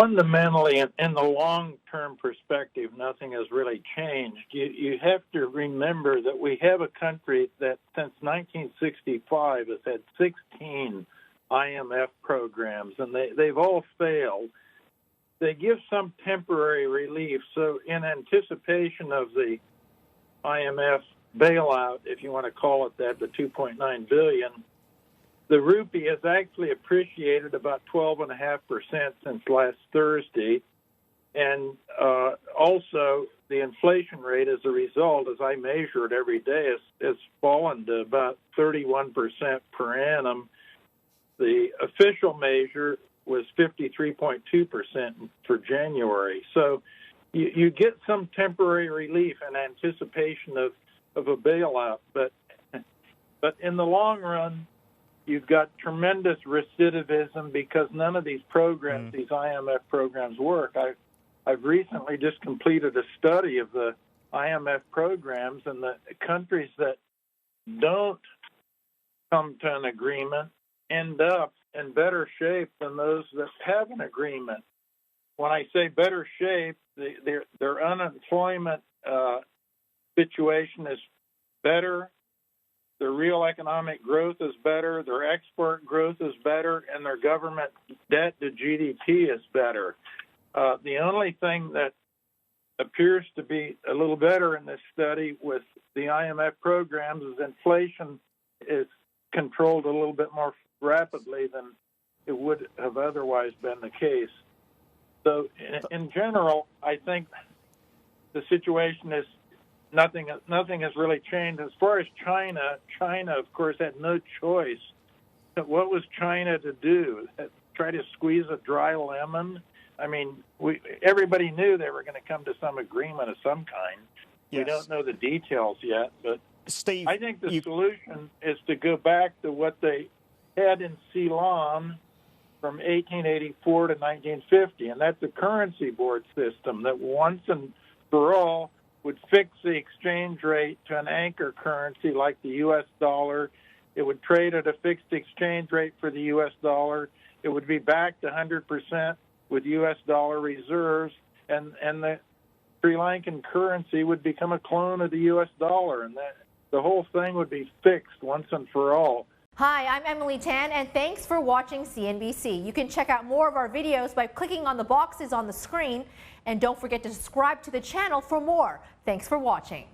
fundamentally, in the long-term perspective, nothing has really changed. You have to remember that we have a country that since 1965 has had 16 IMF programs, and they've all failed. They give some temporary relief. So in anticipation of the IMF bailout, if you want to call it that, the $2.9 billion, the rupee has actually appreciated about 12.5% since last Thursday. And also, the inflation rate as a result, as I measure it every day, has fallen to about 31% per annum. The official measure was 53.2% for January. So you get some temporary relief in anticipation of a bailout. But in the long run, you've got tremendous recidivism because none of these programs, these IMF programs, work. I've recently just completed a study of the IMF programs, and the countries that don't come to an agreement end up in better shape than those that have an agreement. When I say better shape, their unemployment situation is better, their real economic growth is better, their export growth is better, and their government debt to GDP is better. The only thing that appears to be a little better in this study with the IMF programs is inflation is controlled a little bit more rapidly than it would have otherwise been the case. So in general, I think the situation is nothing has really changed. As far as China, of course, had no choice. What was China to do? Try to squeeze a dry lemon? I mean, everybody knew they were going to come to some agreement of some kind. Yes. We don't know the details yet, but Steve, I think the solution is to go back to what they had in Ceylon from 1884 to 1950, and that's a currency board system that once and for all would fix the exchange rate to an anchor currency like the U.S. dollar. It would trade at a fixed exchange rate for the U.S. dollar. It would be backed 100% with U.S. dollar reserves, and the Sri Lankan currency would become a clone of the U.S. dollar, and the whole thing would be fixed once and for all. Hi, I'm Emily Tan, and thanks for watching CNBC. You can check out more of our videos by clicking on the boxes on the screen, and don't forget to subscribe to the channel for more. Thanks for watching.